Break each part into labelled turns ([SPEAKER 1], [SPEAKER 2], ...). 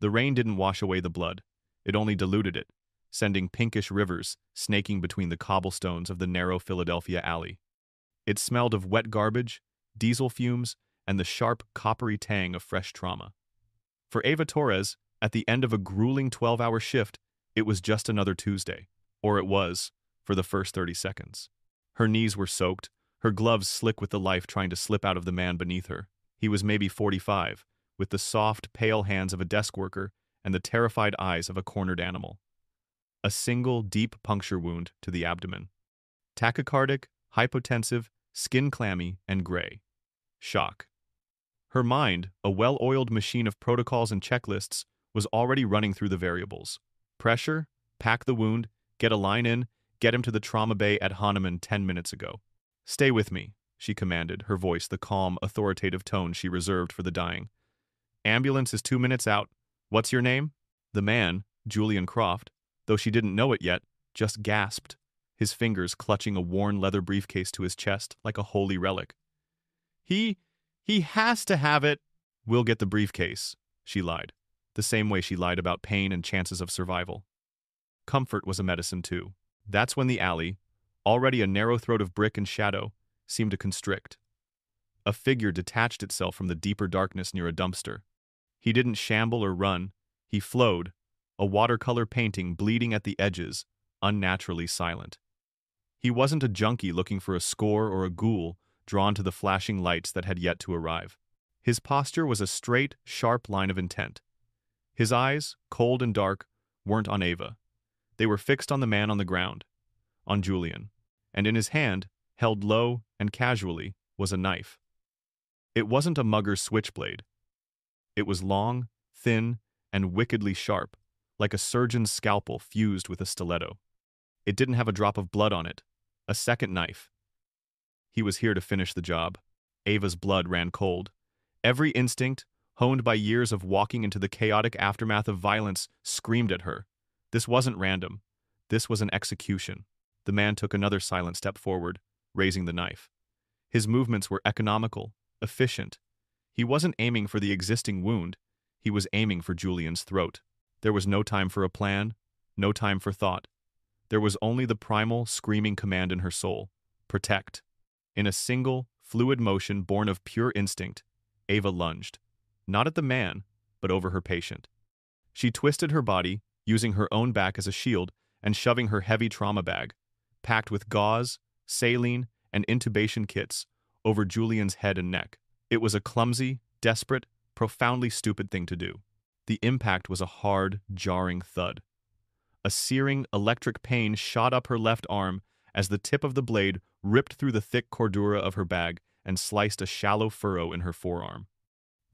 [SPEAKER 1] The rain didn't wash away the blood. It only diluted it, sending pinkish rivers snaking between the cobblestones of the narrow Philadelphia alley. It smelled of wet garbage, diesel fumes, and the sharp, coppery tang of fresh trauma. For Ava Torres, at the end of a grueling 12-hour shift, it was just another Tuesday. Or it was, for the first 30 seconds. Her knees were soaked, her gloves slick with the life trying to slip out of the man beneath her. He was maybe 45, with the soft, pale hands of a desk worker and the terrified eyes of a cornered animal. A single, deep puncture wound to the abdomen. Tachycardic, hypotensive, skin clammy, and gray. Shock. Her mind, a well-oiled machine of protocols and checklists, was already running through the variables. Pressure, pack the wound, get a line in, get him to the trauma bay at Hahnemann 10 minutes ago. Stay with me, she commanded, her voice the calm, authoritative tone she reserved for the dying. Ambulance is 2 minutes out. What's your name? The man, Julian Croft, though she didn't know it yet, just gasped, his fingers clutching a worn leather briefcase to his chest like a holy relic. He has to have it. We'll get the briefcase, she lied, the same way she lied about pain and chances of survival. Comfort was a medicine too. That's when the alley, already a narrow throat of brick and shadow, seemed to constrict. A figure detached itself from the deeper darkness near a dumpster. He didn't shamble or run. He flowed, a watercolor painting bleeding at the edges, unnaturally silent. He wasn't a junkie looking for a score or a ghoul drawn to the flashing lights that had yet to arrive. His posture was a straight, sharp line of intent. His eyes, cold and dark, weren't on Ava. They were fixed on the man on the ground, on Julian, and in his hand, held low and casually, was a knife. It wasn't a mugger's switchblade. It was long, thin, and wickedly sharp, like a surgeon's scalpel fused with a stiletto. It didn't have a drop of blood on it. A second knife. He was here to finish the job. Ava's blood ran cold. Every instinct, honed by years of walking into the chaotic aftermath of violence, screamed at her. This wasn't random. This was an execution. The man took another silent step forward, raising the knife. His movements were economical, efficient. He wasn't aiming for the existing wound. He was aiming for Julian's throat. There was no time for a plan, no time for thought. There was only the primal, screaming command in her soul. Protect. In a single, fluid motion born of pure instinct, Ava lunged. Not at the man, but over her patient. She twisted her body, using her own back as a shield, and shoving her heavy trauma bag, packed with gauze, saline, and intubation kits, over Julian's head and neck. It was a clumsy, desperate, profoundly stupid thing to do. The impact was a hard, jarring thud. A searing, electric pain shot up her left arm as the tip of the blade ripped through the thick cordura of her bag and sliced a shallow furrow in her forearm.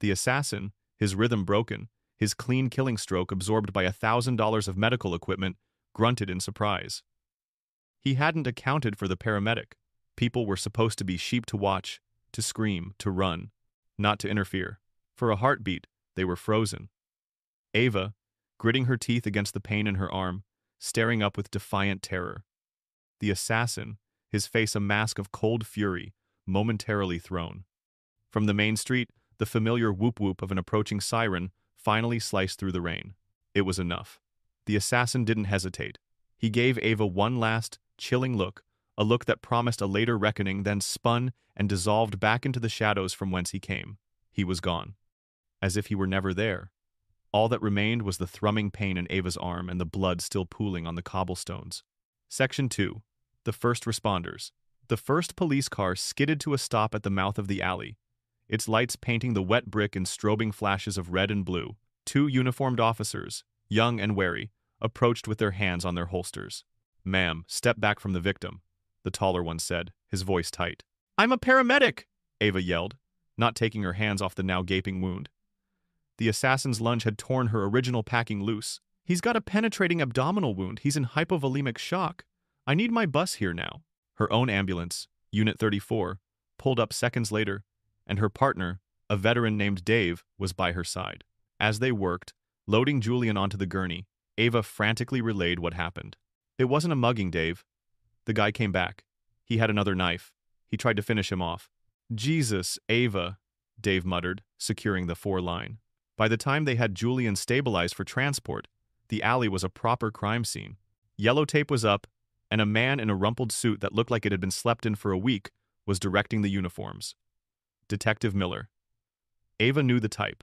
[SPEAKER 1] The assassin, his rhythm broken, his clean killing stroke absorbed by $1,000 of medical equipment, grunted in surprise. He hadn't accounted for the paramedic. People were supposed to be sheep to watch, to scream, to run, not to interfere. For a heartbeat, they were frozen. Ava, gritting her teeth against the pain in her arm, staring up with defiant terror. The assassin, his face a mask of cold fury, momentarily thrown. From the main street, the familiar whoop-whoop of an approaching siren finally sliced through the rain. It was enough. The assassin didn't hesitate. He gave Ava one last, chilling look, a look that promised a later reckoning, then spun and dissolved back into the shadows from whence he came. He was gone. As if he were never there. All that remained was the thrumming pain in Ava's arm and the blood still pooling on the cobblestones. Section 2. The First Responders. The first police car skidded to a stop at the mouth of the alley, its lights painting the wet brick in strobing flashes of red and blue. Two uniformed officers, young and wary, approached with their hands on their holsters. "Ma'am, step back from the victim," the taller one said, his voice tight. "I'm a paramedic!" Ava yelled, not taking her hands off the now gaping wound. The assassin's lunge had torn her original packing loose. "He's got a penetrating abdominal wound. He's in hypovolemic shock. I need my bus here now." Her own ambulance, Unit 34, pulled up seconds later, and her partner, a veteran named Dave, was by her side. As they worked, loading Julian onto the gurney, Ava frantically relayed what happened. "It wasn't a mugging, Dave. The guy came back. He had another knife. He tried to finish him off." "Jesus, Ava," Dave muttered, securing the foreline. By the time they had Julian stabilized for transport, the alley was a proper crime scene. Yellow tape was up, and a man in a rumpled suit that looked like it had been slept in for a week was directing the uniforms. Detective Miller. Ava knew the type.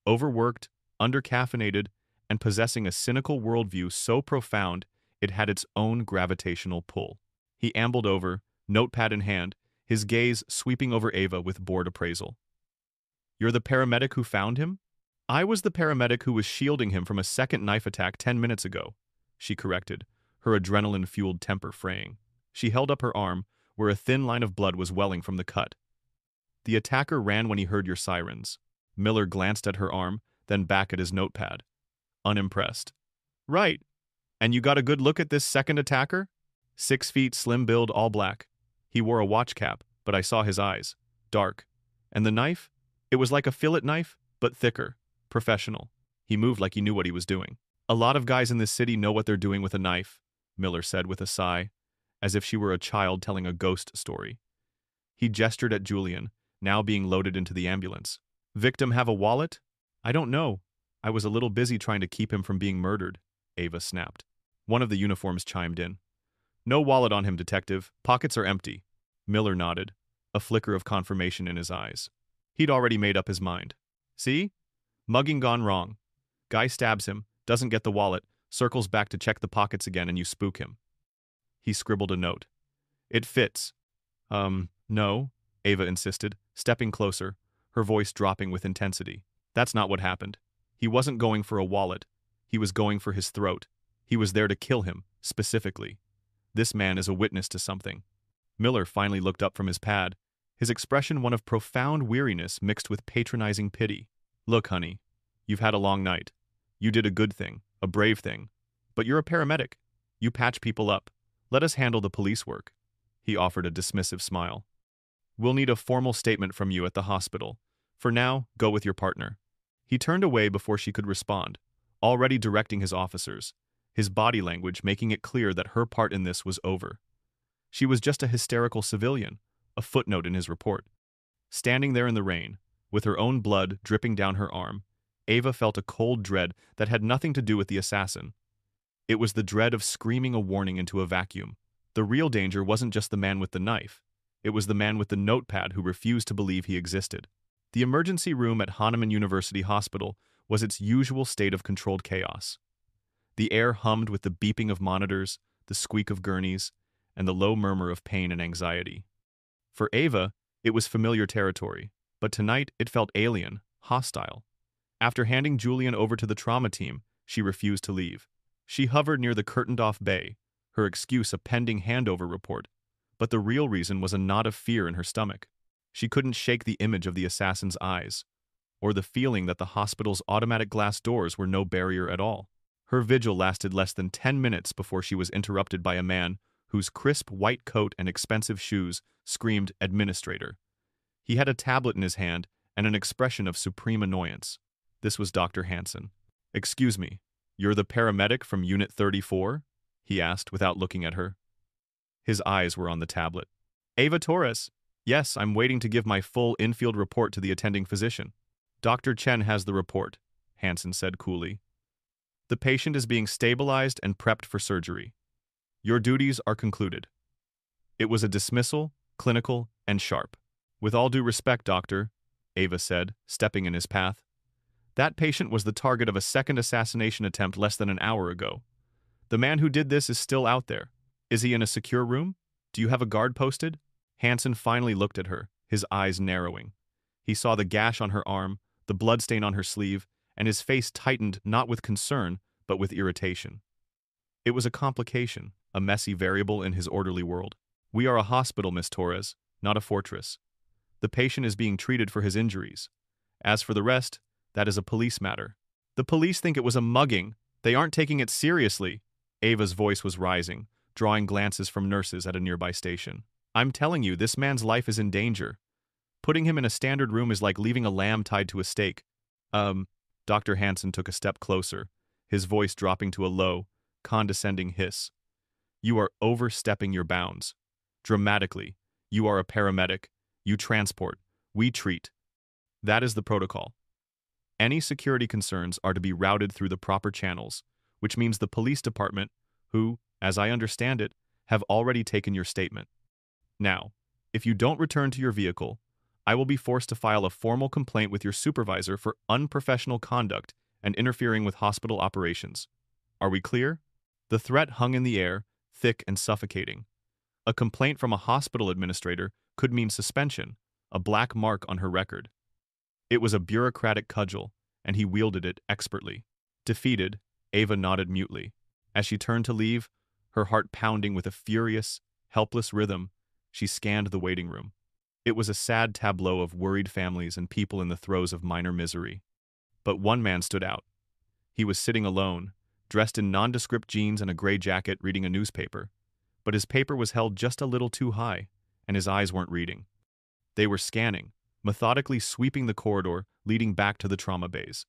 [SPEAKER 1] Overworked, undercaffeinated, and possessing a cynical worldview so profound it had its own gravitational pull. He ambled over, notepad in hand, his gaze sweeping over Ava with bored appraisal. "You're the paramedic who found him?" "I was the paramedic who was shielding him from a second knife attack 10 minutes ago," she corrected, her adrenaline-fueled temper fraying. She held up her arm, where a thin line of blood was welling from the cut. "The attacker ran when he heard your sirens." Miller glanced at her arm, then back at his notepad. Unimpressed. "Right. And you got a good look at this second attacker?" 6 feet, slim build, all black. He wore a watch cap, but I saw his eyes. Dark. And the knife? It was like a fillet knife, but thicker. Professional. He moved like he knew what he was doing. "A lot of guys in this city know what they're doing with a knife," Miller said with a sigh, as if she were a child telling a ghost story. He gestured at Julian, now being loaded into the ambulance. "Victim have a wallet?" "I don't know. I was a little busy trying to keep him from being murdered," Ava snapped. One of the uniforms chimed in. "No wallet on him, detective. Pockets are empty." Miller nodded, a flicker of confirmation in his eyes. He'd already made up his mind. "See? Mugging gone wrong. Guy stabs him, doesn't get the wallet, circles back to check the pockets again, and you spook him." He scribbled a note. "It fits." No," Ava insisted, stepping closer, her voice dropping with intensity. "That's not what happened. He wasn't going for a wallet. He was going for his throat. He was there to kill him, specifically. This man is a witness to something." Miller finally looked up from his pad, his expression one of profound weariness mixed with patronizing pity. "Look, honey, you've had a long night. You did a good thing, a brave thing. But you're a paramedic. You patch people up. Let us handle the police work." He offered a dismissive smile. "We'll need a formal statement from you at the hospital. For now, go with your partner." He turned away before she could respond, already directing his officers, his body language making it clear that her part in this was over. She was just a hysterical civilian, a footnote in his report. Standing there in the rain, with her own blood dripping down her arm, Ava felt a cold dread that had nothing to do with the assassin. It was the dread of screaming a warning into a vacuum. The real danger wasn't just the man with the knife. It was the man with the notepad who refused to believe he existed. The emergency room at Hahnemann University Hospital was its usual state of controlled chaos. The air hummed with the beeping of monitors, the squeak of gurneys, and the low murmur of pain and anxiety. For Ava, it was familiar territory, but tonight it felt alien, hostile. After handing Julian over to the trauma team, she refused to leave. She hovered near the curtained-off bay, her excuse a pending handover report, but the real reason was a knot of fear in her stomach. She couldn't shake the image of the assassin's eyes, or the feeling that the hospital's automatic glass doors were no barrier at all. Her vigil lasted less than 10 minutes before she was interrupted by a man whose crisp white coat and expensive shoes screamed "Administrator." He had a tablet in his hand and an expression of supreme annoyance. This was Dr. Hansen. "Excuse me, you're the paramedic from Unit 34? He asked without looking at her. His eyes were on the tablet. "Ava Torres. Yes, I'm waiting to give my full infield report to the attending physician." "Dr. Chen has the report," Hansen said coolly. "The patient is being stabilized and prepped for surgery. Your duties are concluded." It was a dismissal, clinical, and sharp. "With all due respect, doctor," Ava said, stepping in his path. "That patient was the target of a second assassination attempt less than an hour ago. The man who did this is still out there. Is he in a secure room? Do you have a guard posted?" Hansen finally looked at her, his eyes narrowing. He saw the gash on her arm, the bloodstain on her sleeve, and his face tightened not with concern, but with irritation. It was a complication, a messy variable in his orderly world. "We are a hospital, Miss Torres, not a fortress. The patient is being treated for his injuries. As for the rest, that is a police matter." "The police think it was a mugging. They aren't taking it seriously." Ava's voice was rising, drawing glances from nurses at a nearby station. "I'm telling you, this man's life is in danger. Putting him in a standard room is like leaving a lamb tied to a stake." Dr. Hansen took a step closer, his voice dropping to a low, condescending hiss. "You are overstepping your bounds. Dramatically, you are a paramedic. You transport. We treat. That is the protocol." Any security concerns are to be routed through the proper channels, which means the police department, who, as I understand it, have already taken your statement. Now, if you don't return to your vehicle, I will be forced to file a formal complaint with your supervisor for unprofessional conduct and interfering with hospital operations. Are we clear? The threat hung in the air, thick and suffocating. A complaint from a hospital administrator could mean suspension, a black mark on her record. It was a bureaucratic cudgel, and he wielded it expertly. Defeated, Ava nodded mutely. As she turned to leave, her heart pounding with a furious, helpless rhythm, she scanned the waiting room. It was a sad tableau of worried families and people in the throes of minor misery. But one man stood out. He was sitting alone, dressed in nondescript jeans and a gray jacket, reading a newspaper. But his paper was held just a little too high, and his eyes weren't reading. They were scanning, methodically sweeping the corridor leading back to the trauma bays.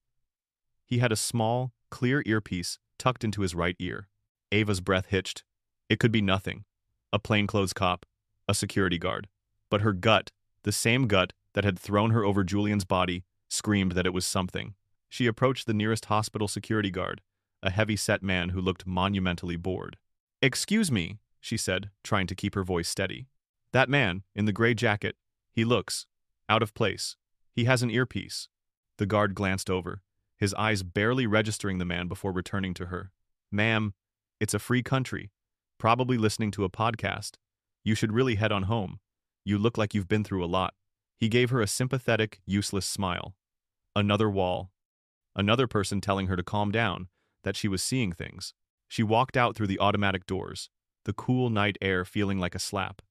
[SPEAKER 1] He had a small, clear earpiece tucked into his right ear. Ava's breath hitched. It could be nothing. A plainclothes cop, a security guard. But her gut, the same gut that had thrown her over Julian's body, screamed that it was something. She approached the nearest hospital security guard, a heavy-set man who looked monumentally bored. "Excuse me," she said, trying to keep her voice steady. "That man, in the gray jacket, he looks out of place. He has an earpiece." The guard glanced over, his eyes barely registering the man before returning to her. "Ma'am, it's a free country. Probably listening to a podcast. You should really head on home. You look like you've been through a lot." He gave her a sympathetic, useless smile. Another wall. Another person telling her to calm down, that she was seeing things. She walked out through the automatic doors, the cool night air feeling like a slap.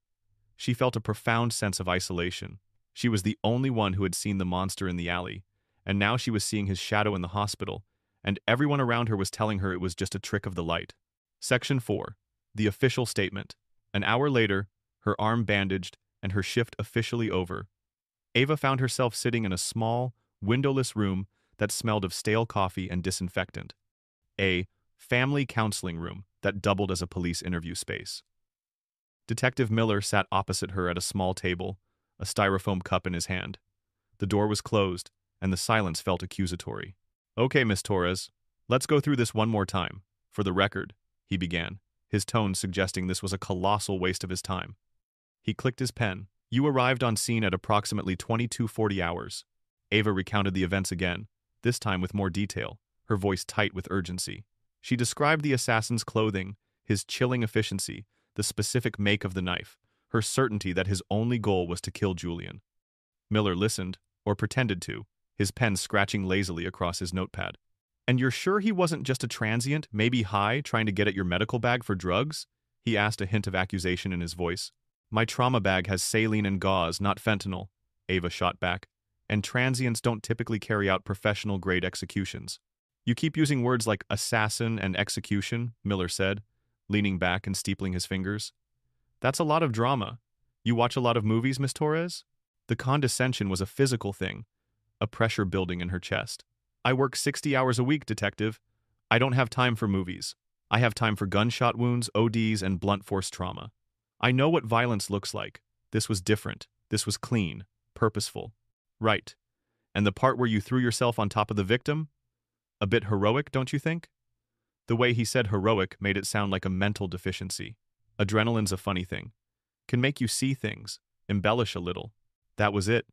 [SPEAKER 1] She felt a profound sense of isolation. She was the only one who had seen the monster in the alley, and now she was seeing his shadow in the hospital, and everyone around her was telling her it was just a trick of the light. Section 4. The official statement. An hour later, her arm bandaged and her shift officially over, Ava found herself sitting in a small, windowless room that smelled of stale coffee and disinfectant. A family counseling room that doubled as a police interview space. Detective Miller sat opposite her at a small table, a styrofoam cup in his hand. The door was closed, and the silence felt accusatory. "Okay, Miss Torres, let's go through this one more time. For the record," he began, his tone suggesting this was a colossal waste of his time. He clicked his pen. "You arrived on scene at approximately 22:40 hours. Ava recounted the events again, this time with more detail, her voice tight with urgency. She described the assassin's clothing, his chilling efficiency, the specific make of the knife, her certainty that his only goal was to kill Julian. Miller listened, or pretended to, his pen scratching lazily across his notepad. "And you're sure he wasn't just a transient, maybe high, trying to get at your medical bag for drugs?" he asked, a hint of accusation in his voice. "My trauma bag has saline and gauze, not fentanyl," Ava shot back, "and transients don't typically carry out professional-grade executions." "You keep using words like assassin and execution," Miller said, leaning back and steepling his fingers. "That's a lot of drama. You watch a lot of movies, Miss Torres?" The condescension was a physical thing, a pressure building in her chest. "I work 60 hours a week, detective. I don't have time for movies. I have time for gunshot wounds, ODs, and blunt force trauma. I know what violence looks like. This was different. This was clean, purposeful." "Right. And the part where you threw yourself on top of the victim? A bit heroic, don't you think?" The way he said heroic made it sound like a mental deficiency. Adrenaline's a funny thing. Can make you see things, embellish a little. That was it.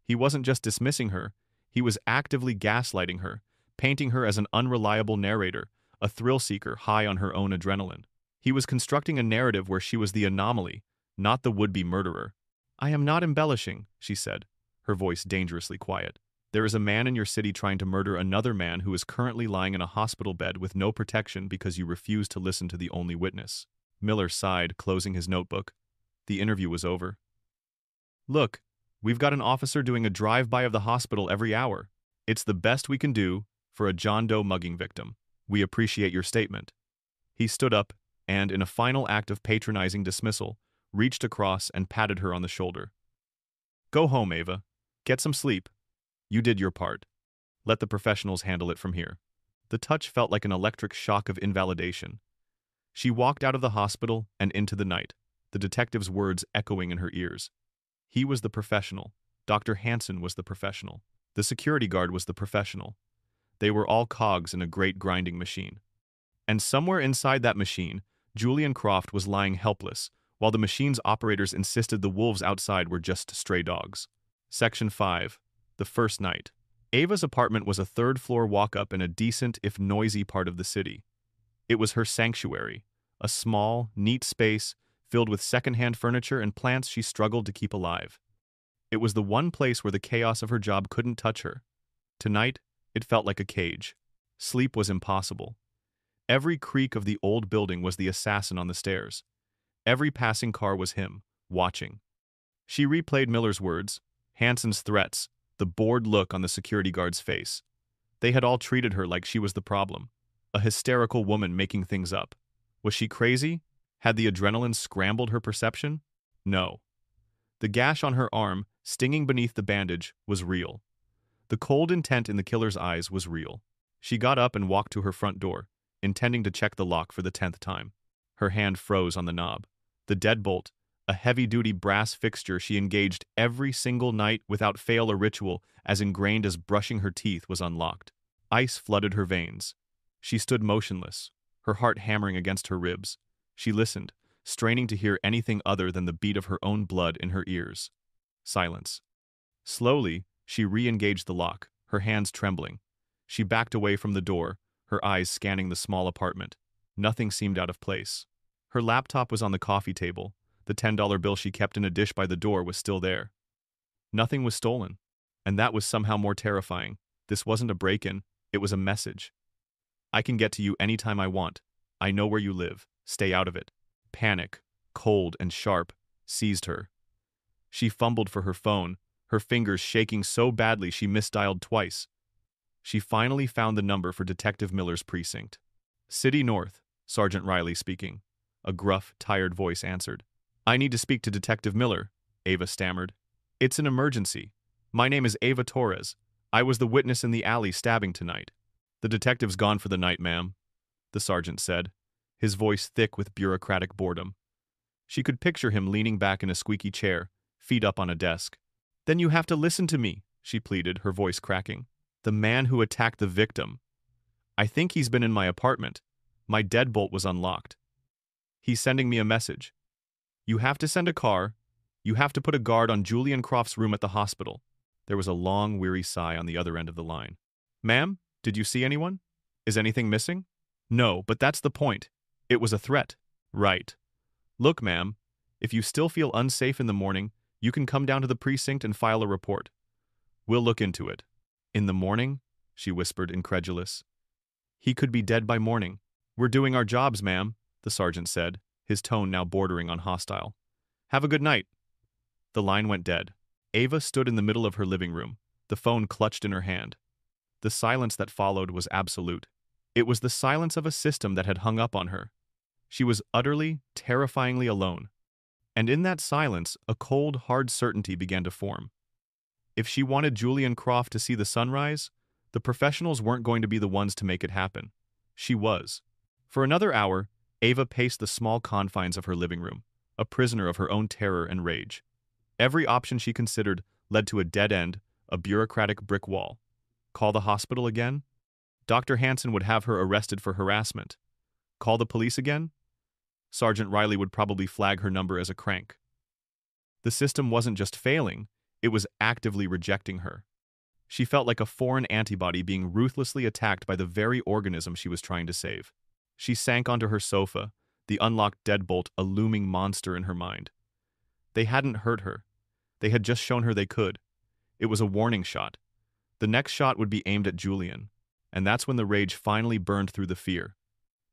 [SPEAKER 1] He wasn't just dismissing her, he was actively gaslighting her, painting her as an unreliable narrator, a thrill-seeker high on her own adrenaline. He was constructing a narrative where she was the anomaly, not the would-be murderer. "I am not embellishing," she said, her voice dangerously quiet. "There is a man in your city trying to murder another man who is currently lying in a hospital bed with no protection because you refuse to listen to the only witness." Miller sighed, closing his notebook. The interview was over. "Look, we've got an officer doing a drive-by of the hospital every hour. It's the best we can do for a John Doe mugging victim. We appreciate your statement." He stood up and, in a final act of patronizing dismissal, reached across and patted her on the shoulder. "Go home, Ava. Get some sleep. You did your part. Let the professionals handle it from here." The touch felt like an electric shock of invalidation. She walked out of the hospital and into the night, the detective's words echoing in her ears. He was the professional. Dr. Hansen was the professional. The security guard was the professional. They were all cogs in a great grinding machine. And somewhere inside that machine, Julian Croft was lying helpless, while the machine's operators insisted the wolves outside were just stray dogs. Section 5. The first night. Ava's apartment was a third-floor walk-up in a decent, if noisy, part of the city. It was her sanctuary, a small, neat space filled with second-hand furniture and plants she struggled to keep alive. It was the one place where the chaos of her job couldn't touch her. Tonight, it felt like a cage. Sleep was impossible. Every creak of the old building was the assassin on the stairs. Every passing car was him, watching. She replayed Miller's words, Hansen's threats, the bored look on the security guard's face. They had all treated her like she was the problem, a hysterical woman making things up. Was she crazy? Had the adrenaline scrambled her perception? No. The gash on her arm, stinging beneath the bandage, was real. The cold intent in the killer's eyes was real. She got up and walked to her front door, intending to check the lock for the 10th time. Her hand froze on the knob. The deadbolt, a heavy-duty brass fixture she engaged every single night without fail, a ritual as ingrained as brushing her teeth, was unlocked. Ice flooded her veins. She stood motionless, her heart hammering against her ribs. She listened, straining to hear anything other than the beat of her own blood in her ears. Silence. Slowly, she re-engaged the lock, her hands trembling. She backed away from the door, her eyes scanning the small apartment. Nothing seemed out of place. Her laptop was on the coffee table. The $10 bill she kept in a dish by the door was still there. Nothing was stolen, and that was somehow more terrifying. This wasn't a break-in, it was a message. I can get to you anytime I want. I know where you live. Stay out of it. Panic, cold and sharp, seized her. She fumbled for her phone, her fingers shaking so badly she misdialed twice. She finally found the number for Detective Miller's precinct. City North, Sergeant Riley speaking. A gruff, tired voice answered. I need to speak to Detective Miller, Ava stammered. It's an emergency. My name is Ava Torres. I was the witness in the alley stabbing tonight. The detective's gone for the night, ma'am, the sergeant said, his voice thick with bureaucratic boredom. She could picture him leaning back in a squeaky chair, feet up on a desk. Then you have to listen to me, she pleaded, her voice cracking. The man who attacked the victim. I think he's been in my apartment. My deadbolt was unlocked. He's sending me a message. You have to send a car. You have to put a guard on Julian Croft's room at the hospital. There was a long, weary sigh on the other end of the line. Ma'am, did you see anyone? Is anything missing? No, but that's the point. It was a threat. Right. Look, ma'am, if you still feel unsafe in the morning, you can come down to the precinct and file a report. We'll look into it. In the morning? She whispered, incredulous. He could be dead by morning. We're doing our jobs, ma'am, the sergeant said, his tone now bordering on hostile. Have a good night. The line went dead. Ava stood in the middle of her living room, the phone clutched in her hand. The silence that followed was absolute. It was the silence of a system that had hung up on her. She was utterly, terrifyingly alone. And in that silence, a cold, hard certainty began to form. If she wanted Julian Croft to see the sunrise, the professionals weren't going to be the ones to make it happen. She was. For another hour, Ava paced the small confines of her living room, a prisoner of her own terror and rage. Every option she considered led to a dead end, a bureaucratic brick wall. Call the hospital again? Dr. Hansen would have her arrested for harassment. Call the police again? Sergeant Riley would probably flag her number as a crank. The system wasn't just failing, it was actively rejecting her. She felt like a foreign antibody being ruthlessly attacked by the very organism she was trying to save. She sank onto her sofa, the unlocked deadbolt a looming monster in her mind. They hadn't hurt her. They had just shown her they could. It was a warning shot. The next shot would be aimed at Julian, and that's when the rage finally burned through the fear.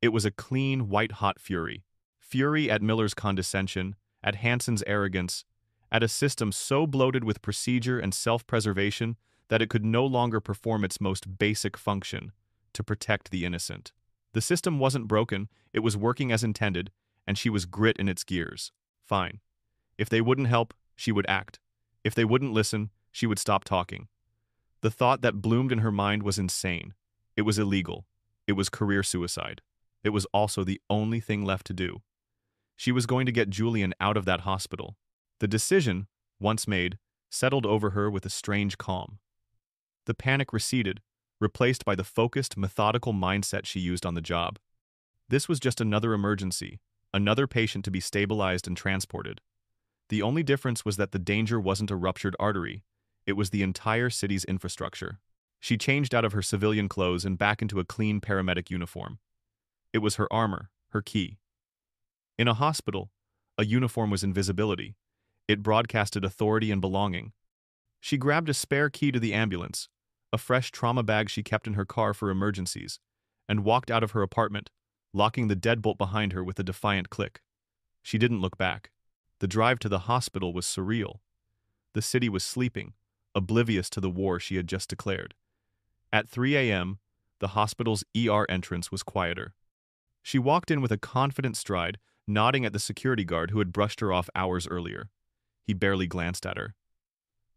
[SPEAKER 1] It was a clean, white-hot fury. Fury at Miller's condescension, at Hansen's arrogance, at a system so bloated with procedure and self-preservation that it could no longer perform its most basic function, to protect the innocent. The system wasn't broken, it was working as intended, and she was grit in its gears. Fine. If they wouldn't help, she would act. If they wouldn't listen, she would stop talking. The thought that bloomed in her mind was insane. It was illegal. It was career suicide. It was also the only thing left to do. She was going to get Julian out of that hospital. The decision, once made, settled over her with a strange calm. The panic receded, replaced by the focused, methodical mindset she used on the job. This was just another emergency, another patient to be stabilized and transported. The only difference was that the danger wasn't a ruptured artery, it was the entire city's infrastructure. She changed out of her civilian clothes and back into a clean paramedic uniform. It was her armor, her key. In a hospital, a uniform was invisibility. It broadcasted authority and belonging. She grabbed a spare key to the ambulance, a fresh trauma bag she kept in her car for emergencies, and walked out of her apartment, locking the deadbolt behind her with a defiant click. She didn't look back. The drive to the hospital was surreal. The city was sleeping, oblivious to the war she had just declared. At 3 a.m., the hospital's ER entrance was quieter. She walked in with a confident stride, nodding at the security guard who had brushed her off hours earlier. He barely glanced at her.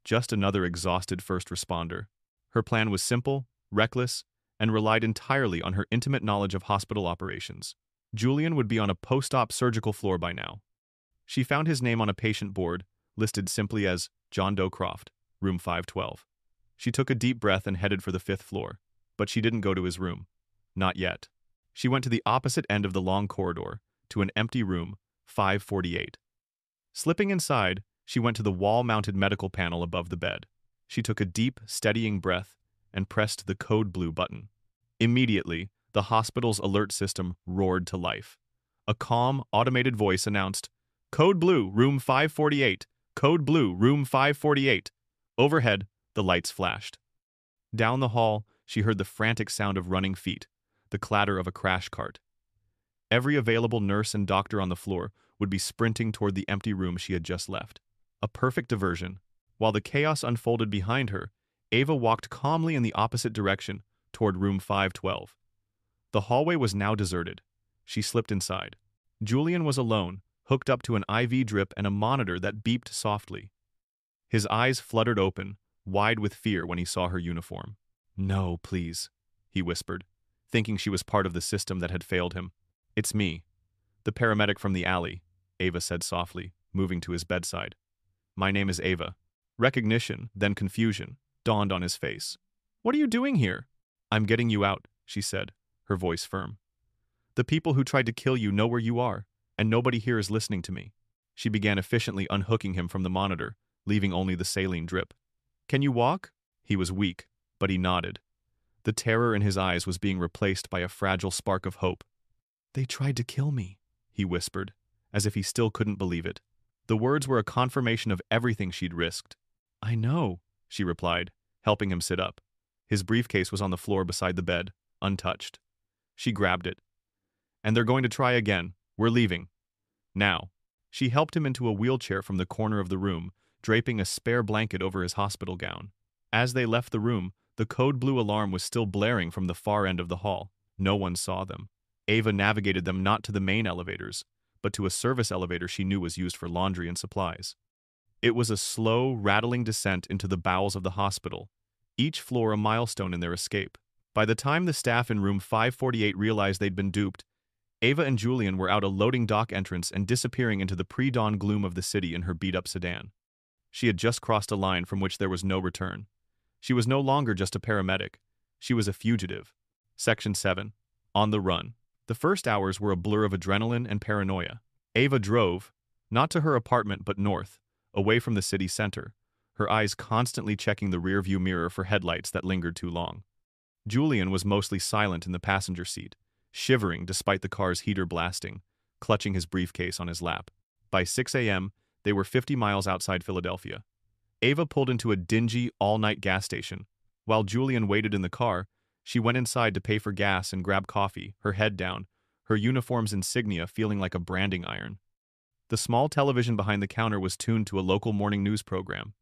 [SPEAKER 1] Just another exhausted first responder. Her plan was simple, reckless, and relied entirely on her intimate knowledge of hospital operations. Julian would be on a post-op surgical floor by now. She found his name on a patient board, listed simply as John Doe Croft, room 512. She took a deep breath and headed for the 5th floor, but she didn't go to his room. Not yet. She went to the opposite end of the long corridor, to an empty room, 548. Slipping inside, she went to the wall-mounted medical panel above the bed. She took a deep, steadying breath and pressed the code blue button. Immediately, the hospital's alert system roared to life. A calm, automated voice announced, "Code blue, room 548. Code blue, room 548. Overhead, the lights flashed. Down the hall, she heard the frantic sound of running feet, the clatter of a crash cart. Every available nurse and doctor on the floor would be sprinting toward the empty room she had just left. A perfect diversion. While the chaos unfolded behind her, Ava walked calmly in the opposite direction, toward room 512. The hallway was now deserted. She slipped inside. Julian was alone, hooked up to an IV drip and a monitor that beeped softly. His eyes fluttered open, wide with fear when he saw her uniform. "No, please," he whispered, thinking she was part of the system that had failed him. "It's me, the paramedic from the alley," Ava said softly, moving to his bedside. "My name is Ava." Recognition, then confusion, dawned on his face. "What are you doing here?" "I'm getting you out," she said, her voice firm. "The people who tried to kill you know where you are, and nobody here is listening to me." She began efficiently unhooking him from the monitor, leaving only the saline drip. "Can you walk?" He was weak, but he nodded. The terror in his eyes was being replaced by a fragile spark of hope. "They tried to kill me," he whispered, as if he still couldn't believe it. The words were a confirmation of everything she'd risked. "I know," she replied, helping him sit up. His briefcase was on the floor beside the bed, untouched. She grabbed it. "And they're going to try again. We're leaving. Now." She helped him into a wheelchair from the corner of the room, draping a spare blanket over his hospital gown. As they left the room, the code blue alarm was still blaring from the far end of the hall. No one saw them. Ava navigated them not to the main elevators, but to a service elevator she knew was used for laundry and supplies. It was a slow, rattling descent into the bowels of the hospital, each floor a milestone in their escape. By the time the staff in room 548 realized they'd been duped, Ava and Julian were out a loading dock entrance and disappearing into the pre-dawn gloom of the city in her beat-up sedan. She had just crossed a line from which there was no return. She was no longer just a paramedic. She was a fugitive. Section 7. On the run. The first hours were a blur of adrenaline and paranoia. Ava drove, not to her apartment but north, away from the city center, her eyes constantly checking the rearview mirror for headlights that lingered too long. Julian was mostly silent in the passenger seat, shivering despite the car's heater blasting, clutching his briefcase on his lap. By 6 a.m., they were 50 miles outside Philadelphia. Ava pulled into a dingy, all-night gas station. While Julian waited in the car, she went inside to pay for gas and grab coffee, her head down, her uniform's insignia feeling like a branding iron. The small television behind the counter was tuned to a local morning news program.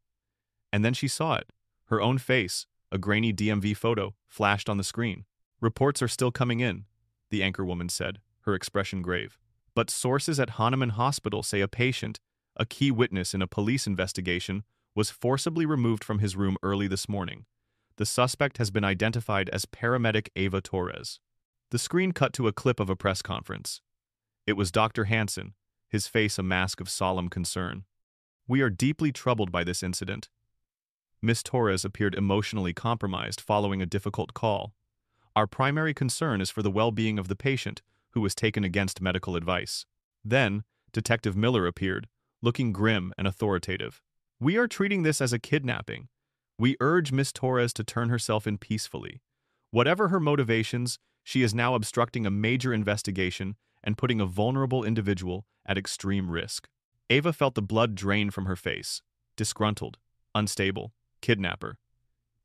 [SPEAKER 1] And then she saw it. Her own face, a grainy DMV photo, flashed on the screen. "Reports are still coming in," the anchorwoman said, her expression grave. "But sources at Hahnemann Hospital say a patient, a key witness in a police investigation, was forcibly removed from his room early this morning. The suspect has been identified as paramedic Ava Torres." The screen cut to a clip of a press conference. It was Dr. Hansen, his face a mask of solemn concern. "We are deeply troubled by this incident. Miss Torres appeared emotionally compromised following a difficult call. Our primary concern is for the well-being of the patient, who was taken against medical advice. Then, Detective Miller appeared, looking grim and authoritative. We are treating this as a kidnapping. We urge Miss Torres to turn herself in peacefully. Whatever her motivations, she is now obstructing a major investigation and putting a vulnerable individual at extreme risk. Ava felt the blood drain from her face. Disgruntled, unstable, kidnapper.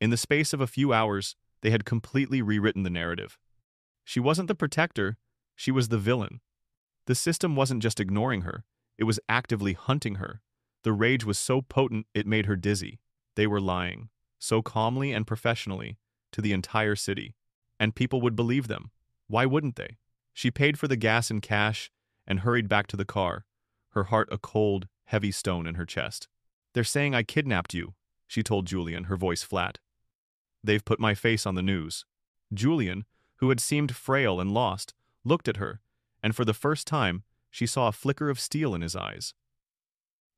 [SPEAKER 1] In the space of a few hours, they had completely rewritten the narrative. She wasn't the protector, she was the villain. The system wasn't just ignoring her, it was actively hunting her. The rage was so potent it made her dizzy. They were lying, so calmly and professionally, to the entire city. And people would believe them. Why wouldn't they? She paid for the gas in cash and hurried back to the car, her heart a cold, heavy stone in her chest. They're saying I kidnapped you, she told Julian, her voice flat. They've put my face on the news. Julian, who had seemed frail and lost, looked at her, and for the first time, she saw a flicker of steel in his eyes.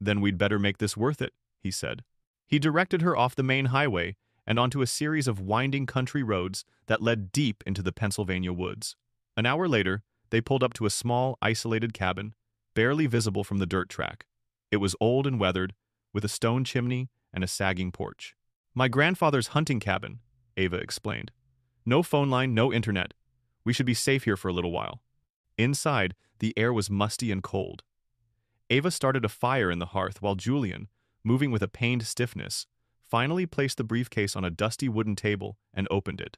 [SPEAKER 1] Then we'd better make this worth it, he said. He directed her off the main highway and onto a series of winding country roads that led deep into the Pennsylvania woods. An hour later, they pulled up to a small, isolated cabin, barely visible from the dirt track. It was old and weathered, with a stone chimney and a sagging porch. My grandfather's hunting cabin, Ava explained. No phone line, no internet. We should be safe here for a little while. Inside, the air was musty and cold. Ava started a fire in the hearth while Julian, moving with a pained stiffness, finally placed the briefcase on a dusty wooden table and opened it.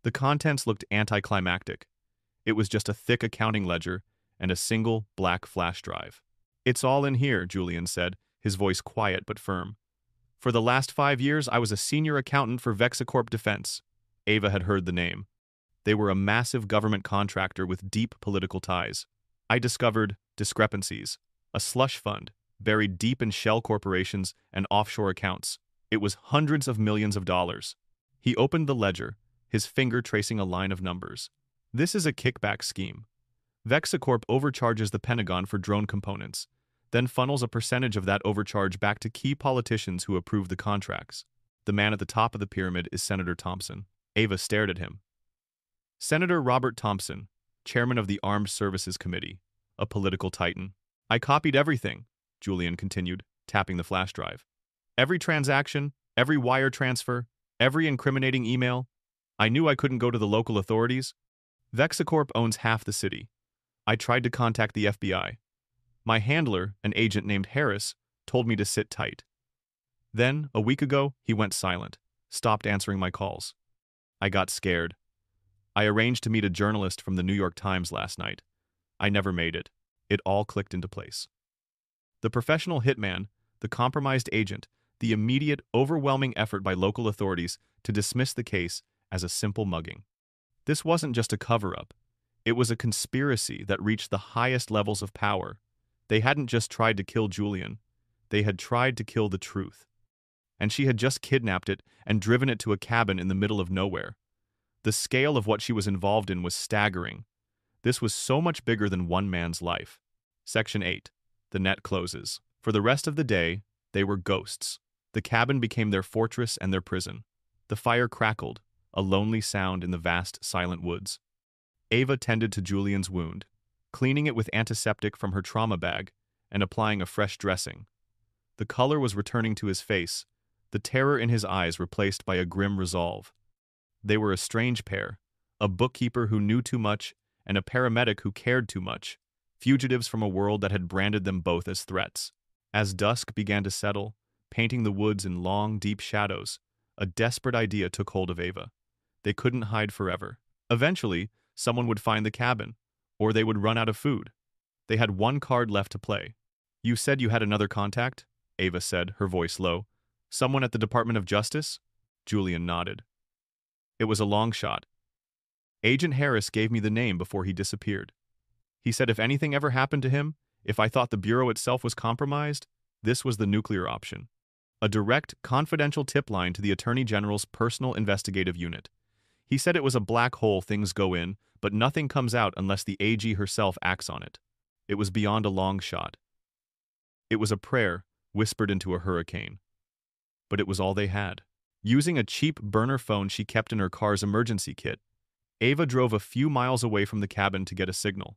[SPEAKER 1] The contents looked anticlimactic. It was just a thick accounting ledger and a single black flash drive. It's all in here, Julian said, his voice quiet but firm. For the last 5 years, I was a senior accountant for Vexacorp Defense. Ava had heard the name. They were a massive government contractor with deep political ties. I discovered discrepancies, a slush fund, buried deep in shell corporations and offshore accounts. It was hundreds of millions of dollars. He opened the ledger, his finger tracing a line of numbers. This is a kickback scheme. Vexacorp overcharges the Pentagon for drone components, then funnels a percentage of that overcharge back to key politicians who approve the contracts. The man at the top of the pyramid is Senator Thompson. Ava stared at him. Senator Robert Thompson, chairman of the Armed Services Committee, a political titan. I copied everything, Julian continued, tapping the flash drive. Every transaction, every wire transfer, every incriminating email. I knew I couldn't go to the local authorities. Vexacorp owns half the city. I tried to contact the FBI. My handler, an agent named Harris, told me to sit tight. Then, a week ago, he went silent, stopped answering my calls. I got scared. I arranged to meet a journalist from the New York Times last night. I never made it. It all clicked into place. The professional hitman, the compromised agent, the immediate, overwhelming effort by local authorities to dismiss the case as a simple mugging. This wasn't just a cover-up. It was a conspiracy that reached the highest levels of power. They hadn't just tried to kill Julian. They had tried to kill the truth. And she had just kidnapped it and driven it to a cabin in the middle of nowhere. The scale of what she was involved in was staggering. This was so much bigger than one man's life. Section 8. The net closes. For the rest of the day, they were ghosts. The cabin became their fortress and their prison. The fire crackled, a lonely sound in the vast, silent woods. Ava tended to Julian's wound, cleaning it with antiseptic from her trauma bag and applying a fresh dressing. The color was returning to his face, the terror in his eyes replaced by a grim resolve. They were a strange pair, a bookkeeper who knew too much and a paramedic who cared too much, fugitives from a world that had branded them both as threats. As dusk began to settle, painting the woods in long, deep shadows, a desperate idea took hold of Ava. They couldn't hide forever. Eventually, someone would find the cabin, or they would run out of food. They had one card left to play. You said you had another contact? Ava said, her voice low. Someone at the Department of Justice? Julian nodded. It was a long shot. Agent Harris gave me the name before he disappeared. He said if anything ever happened to him, if I thought the Bureau itself was compromised, this was the nuclear option. A direct, confidential tip line to the Attorney General's personal investigative unit. He said it was a black hole things go in, but nothing comes out unless the AG herself acts on it. It was beyond a long shot. It was a prayer, whispered into a hurricane. but it was all they had. Using a cheap burner phone she kept in her car's emergency kit, Ava drove a few miles away from the cabin to get a signal.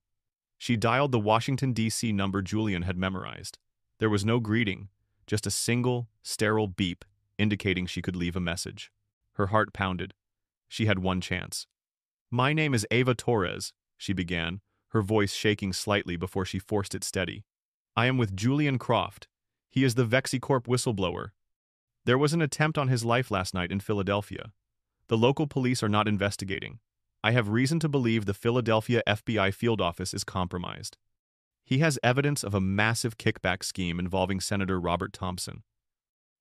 [SPEAKER 1] She dialed the Washington, D.C. number Julian had memorized. There was no greeting, just a single, sterile beep indicating she could leave a message. Her heart pounded. She had one chance. "My name is Ava Torres," she began, her voice shaking slightly before she forced it steady. "I am with Julian Croft. He is the VexiCorp whistleblower. There was an attempt on his life last night in Philadelphia. The local police are not investigating. I have reason to believe the Philadelphia FBI field office is compromised. He has evidence of a massive kickback scheme involving Senator Robert Thompson.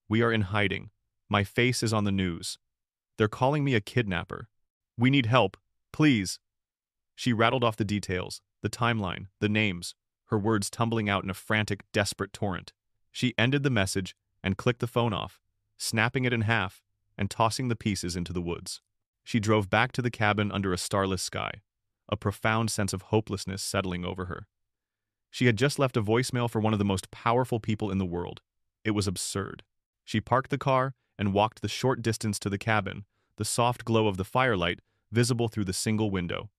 [SPEAKER 1] We are in hiding. My face is on the news. They're calling me a kidnapper. We need help. Please." She rattled off the details, the timeline, the names, her words tumbling out in a frantic, desperate torrent. She ended the message and clicked the phone off, snapping it in half and tossing the pieces into the woods. She drove back to the cabin under a starless sky, a profound sense of hopelessness settling over her. She had just left a voicemail for one of the most powerful people in the world. It was absurd. She parked the car and walked the short distance to the cabin, the soft glow of the firelight visible through the single window.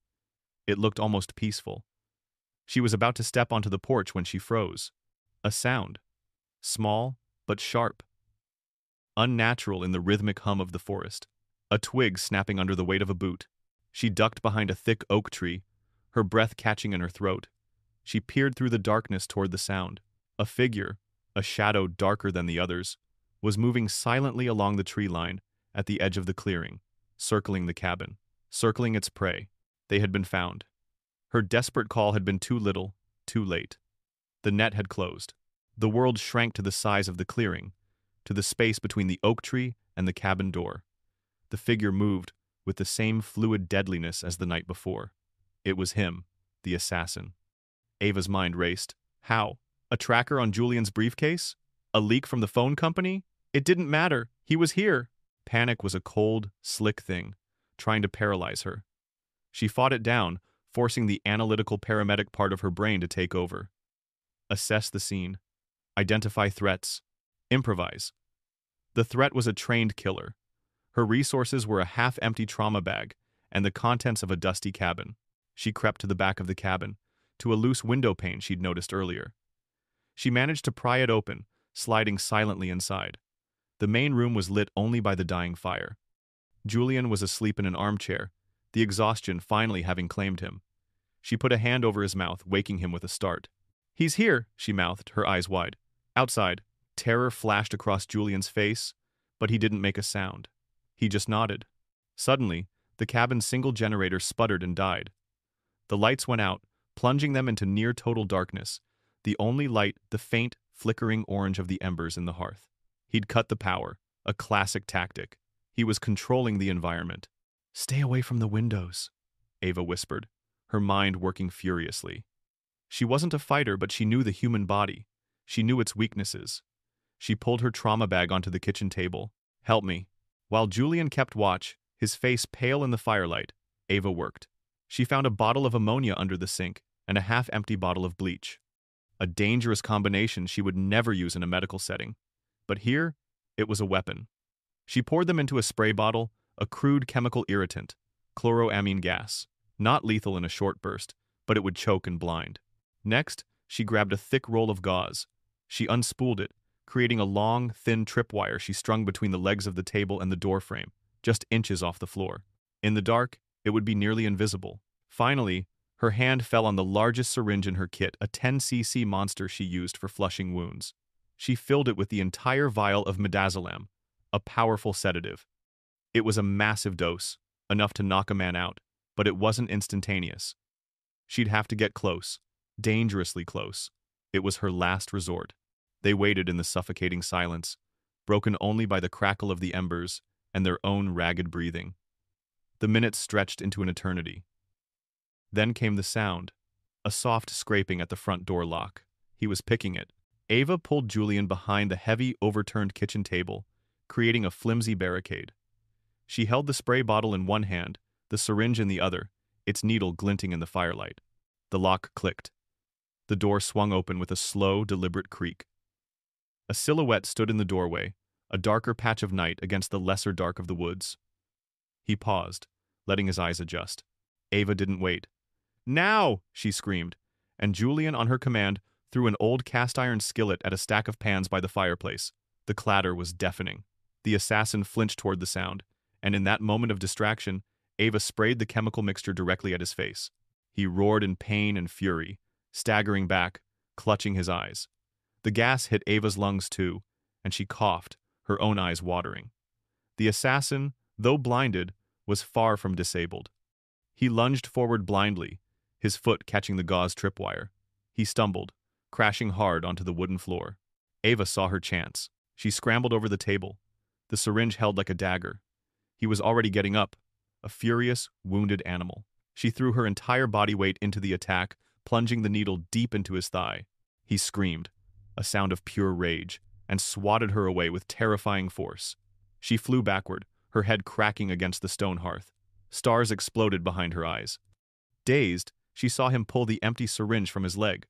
[SPEAKER 1] It looked almost peaceful. She was about to step onto the porch when she froze. A sound. Small, but sharp. Unnatural in the rhythmic hum of the forest. A twig snapping under the weight of a boot. She ducked behind a thick oak tree, her breath catching in her throat. She peered through the darkness toward the sound. A figure, a shadow darker than the others, was moving silently along the tree line at the edge of the clearing, circling the cabin, circling its prey. They had been found. Her desperate call had been too little, too late. The net had closed. The world shrank to the size of the clearing, to the space between the oak tree and the cabin door. The figure moved with the same fluid deadliness as the night before. It was him, the assassin. Ava's mind raced. How? A tracker on Julian's briefcase? A leak from the phone company? It didn't matter. He was here. Panic was a cold, slick thing, trying to paralyze her. She fought it down, forcing the analytical paramedic part of her brain to take over. Assess the scene. Identify threats. Improvise. The threat was a trained killer. Her resources were a half-empty trauma bag and the contents of a dusty cabin. She crept to the back of the cabin, to a loose window pane she'd noticed earlier. She managed to pry it open, sliding silently inside. The main room was lit only by the dying fire. Julian was asleep in an armchair, the exhaustion finally having claimed him. She put a hand over his mouth, waking him with a start. "He's here," she mouthed, her eyes wide. Outside, terror flashed across Julian's face, but he didn't make a sound. He just nodded. Suddenly, the cabin's single generator sputtered and died. The lights went out, plunging them into near-total darkness, the only light the faint, flickering orange of the embers in the hearth. He'd cut the power, a classic tactic. He was controlling the environment. "Stay away from the windows," Ava whispered, her mind working furiously. She wasn't a fighter, but she knew the human body. She knew its weaknesses. She pulled her trauma bag onto the kitchen table. "Help me." While Julian kept watch, his face pale in the firelight, Ava worked. She found a bottle of ammonia under the sink and a half-empty bottle of bleach. A dangerous combination she would never use in a medical setting. But here, it was a weapon. She poured them into a spray bottle, a crude chemical irritant, chloroamine gas. Not lethal in a short burst, but it would choke and blind. Next, she grabbed a thick roll of gauze. She unspooled it, creating a long, thin tripwire she strung between the legs of the table and the doorframe, just inches off the floor. In the dark, it would be nearly invisible. Finally, her hand fell on the largest syringe in her kit, a 10cc monster she used for flushing wounds. She filled it with the entire vial of midazolam, a powerful sedative. It was a massive dose, enough to knock a man out, but it wasn't instantaneous. She'd have to get close, dangerously close. It was her last resort. They waited in the suffocating silence, broken only by the crackle of the embers and their own ragged breathing. The minutes stretched into an eternity. Then came the sound, a soft scraping at the front door lock. He was picking it. Ava pulled Julian behind the heavy, overturned kitchen table, creating a flimsy barricade. She held the spray bottle in one hand, the syringe in the other, its needle glinting in the firelight. The lock clicked. The door swung open with a slow, deliberate creak. A silhouette stood in the doorway, a darker patch of night against the lesser dark of the woods. He paused, letting his eyes adjust. Ava didn't wait. "Now!" she screamed, and Julian, on her command, threw an old cast-iron skillet at a stack of pans by the fireplace. The clatter was deafening. The assassin flinched toward the sound, and in that moment of distraction, Ava sprayed the chemical mixture directly at his face. He roared in pain and fury, staggering back, clutching his eyes. The gas hit Ava's lungs too, and she coughed, her own eyes watering. The assassin, though blinded, was far from disabled. He lunged forward blindly, his foot catching the gauze tripwire. He stumbled, crashing hard onto the wooden floor. Ava saw her chance. She scrambled over the table, the syringe held like a dagger. He was already getting up, a furious, wounded animal. She threw her entire body weight into the attack, plunging the needle deep into his thigh. He screamed, a sound of pure rage, and swatted her away with terrifying force. She flew backward, her head cracking against the stone hearth. Stars exploded behind her eyes. Dazed, she saw him pull the empty syringe from his leg.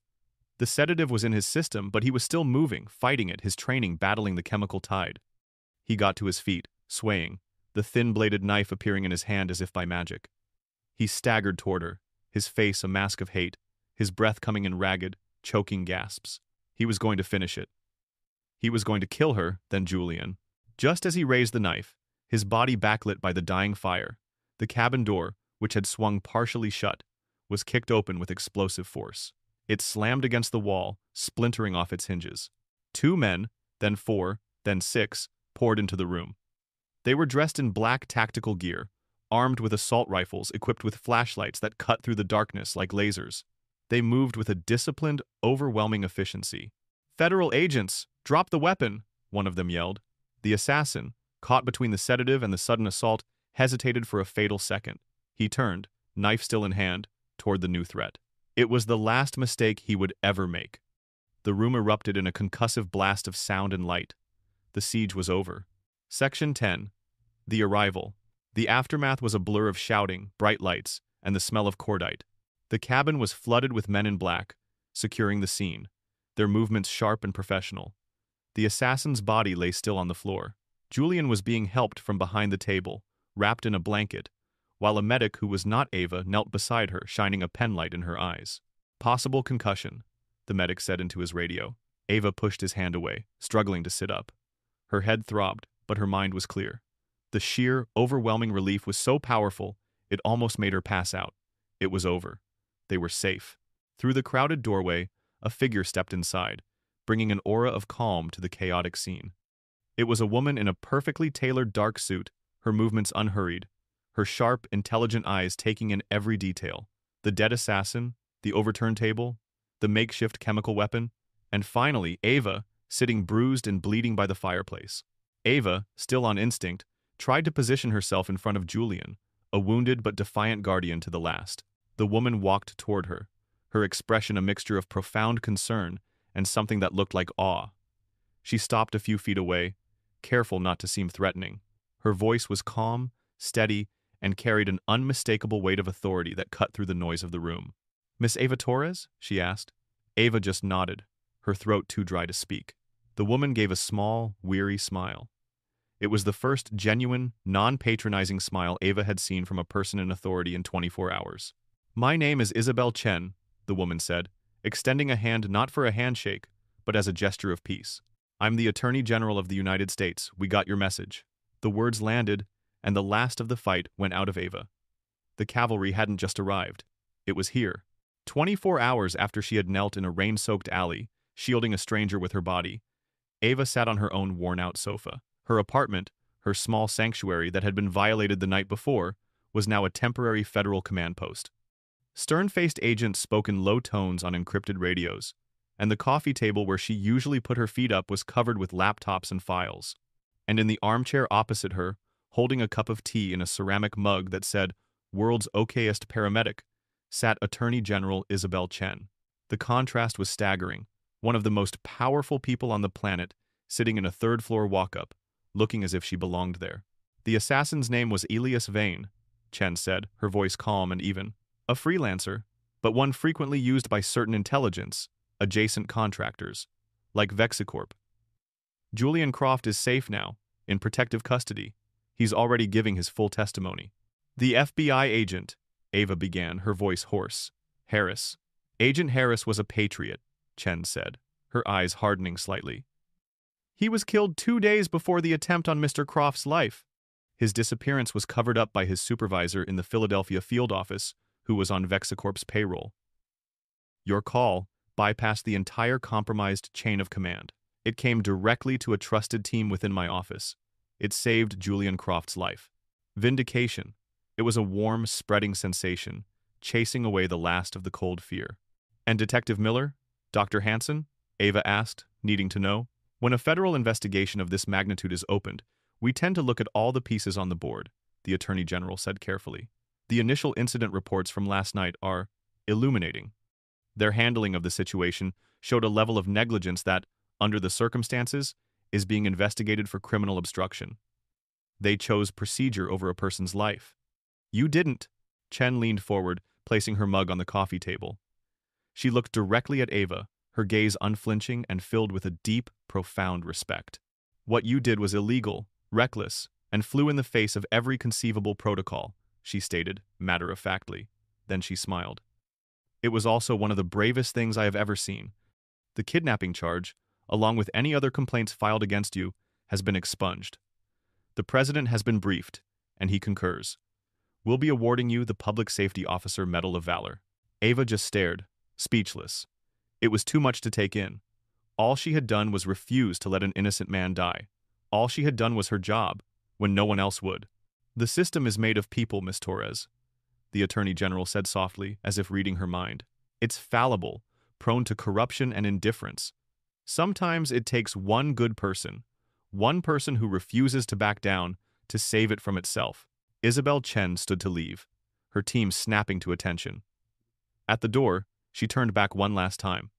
[SPEAKER 1] The sedative was in his system, but he was still moving, fighting it, his training battling the chemical tide. He got to his feet, swaying, the thin-bladed knife appearing in his hand as if by magic. He staggered toward her, his face a mask of hate, his breath coming in ragged, choking gasps. He was going to finish it. He was going to kill her, then Julian. Just as he raised the knife, his body backlit by the dying fire, the cabin door, which had swung partially shut, was kicked open with explosive force. It slammed against the wall, splintering off its hinges. 2 men, then 4, then 6, poured into the room. They were dressed in black tactical gear, armed with assault rifles equipped with flashlights that cut through the darkness like lasers. They moved with a disciplined, overwhelming efficiency. "Federal agents, drop the weapon!" one of them yelled. The assassin, caught between the sedative and the sudden assault, hesitated for a fatal second. He turned, knife still in hand, toward the new threat. It was the last mistake he would ever make. The room erupted in a concussive blast of sound and light. The siege was over. Section 10. The Arrival. The aftermath was a blur of shouting, bright lights, and the smell of cordite. The cabin was flooded with men in black, securing the scene, their movements sharp and professional. The assassin's body lay still on the floor. Julian was being helped from behind the table, wrapped in a blanket, while a medic who was not Ava knelt beside her, shining a penlight in her eyes. "Possible concussion," the medic said into his radio. Ava pushed his hand away, struggling to sit up. Her head throbbed, but her mind was clear. The sheer, overwhelming relief was so powerful, it almost made her pass out. It was over. They were safe. Through the crowded doorway, a figure stepped inside, bringing an aura of calm to the chaotic scene. It was a woman in a perfectly tailored dark suit, her movements unhurried, her sharp, intelligent eyes taking in every detail. The dead assassin, the overturned table, the makeshift chemical weapon, and finally, Ava, sitting bruised and bleeding by the fireplace. Ava, still on instinct, tried to position herself in front of Julian, a wounded but defiant guardian to the last. The woman walked toward her, her expression a mixture of profound concern and something that looked like awe. She stopped a few feet away, careful not to seem threatening. Her voice was calm, steady, and carried an unmistakable weight of authority that cut through the noise of the room. "Miss Ava Torres?" she asked. Ava just nodded, her throat too dry to speak. The woman gave a small, weary smile. It was the first genuine, non-patronizing smile Ava had seen from a person in authority in 24 hours. "My name is Isabel Chen," the woman said, extending a hand not for a handshake, but as a gesture of peace. "I'm the Attorney General of the United States. We got your message." The words landed, and the last of the fight went out of Ava. The cavalry hadn't just arrived. It was here. 24 hours after she had knelt in a rain-soaked alley, shielding a stranger with her body, Ava sat on her own worn-out sofa. Her apartment, her small sanctuary that had been violated the night before, was now a temporary federal command post. Stern-faced agents spoke in low tones on encrypted radios, and the coffee table where she usually put her feet up was covered with laptops and files. And in the armchair opposite her, holding a cup of tea in a ceramic mug that said, "World's okayest paramedic," sat Attorney General Isabel Chen. The contrast was staggering. One of the most powerful people on the planet, sitting in a third-floor walk-up, looking as if she belonged there. "The assassin's name was Elias Vane," Chen said, her voice calm and even. "A freelancer, but one frequently used by certain intelligence, adjacent contractors, like Vexicorp." Julian Croft is safe now, in protective custody. He's already giving his full testimony. The FBI agent, Ava began, her voice hoarse. Harris. Agent Harris was a patriot, Chen said, her eyes hardening slightly. He was killed 2 days before the attempt on Mr. Croft's life. His disappearance was covered up by his supervisor in the Philadelphia field office, who was on Vexacorp's payroll. Your call bypassed the entire compromised chain of command. It came directly to a trusted team within my office. It saved Julian Croft's life. Vindication. It was a warm, spreading sensation, chasing away the last of the cold fear. And Detective Miller? Dr. Hansen? Ava asked, needing to know. When a federal investigation of this magnitude is opened, we tend to look at all the pieces on the board, the Attorney General said carefully. The initial incident reports from last night are illuminating. Their handling of the situation showed a level of negligence that, under the circumstances, is being investigated for criminal obstruction. They chose procedure over a person's life. You didn't. Chen leaned forward, placing her mug on the coffee table. She looked directly at Ava, her gaze unflinching and filled with a deep, profound respect. What you did was illegal, reckless, and flew in the face of every conceivable protocol, she stated, matter-of-factly. Then she smiled. It was also one of the bravest things I have ever seen. The kidnapping charge, along with any other complaints filed against you, has been expunged. The president has been briefed, and he concurs. We'll be awarding you the Public Safety Officer Medal of Valor. Ava just stared, speechless. It was too much to take in. All she had done was refuse to let an innocent man die. All she had done was her job, when no one else would. The system is made of people, Miss Torres, the Attorney General said softly, as if reading her mind. It's fallible, prone to corruption and indifference. Sometimes it takes one good person, one person who refuses to back down, to save it from itself. Isabel Chen stood to leave, her team snapping to attention. At the door, she turned back one last time.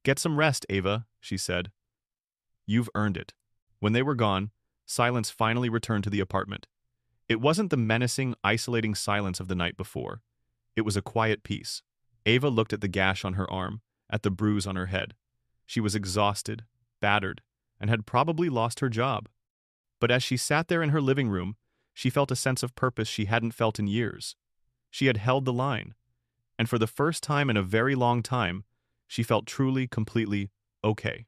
[SPEAKER 1] Get some rest, Ava, she said. You've earned it. When they were gone, silence finally returned to the apartment. It wasn't the menacing, isolating silence of the night before. It was a quiet peace. Ava looked at the gash on her arm, at the bruise on her head. She was exhausted, battered, and had probably lost her job. But as she sat there in her living room, she felt a sense of purpose she hadn't felt in years. She had held the line, and for the first time in a very long time, she felt truly, completely okay.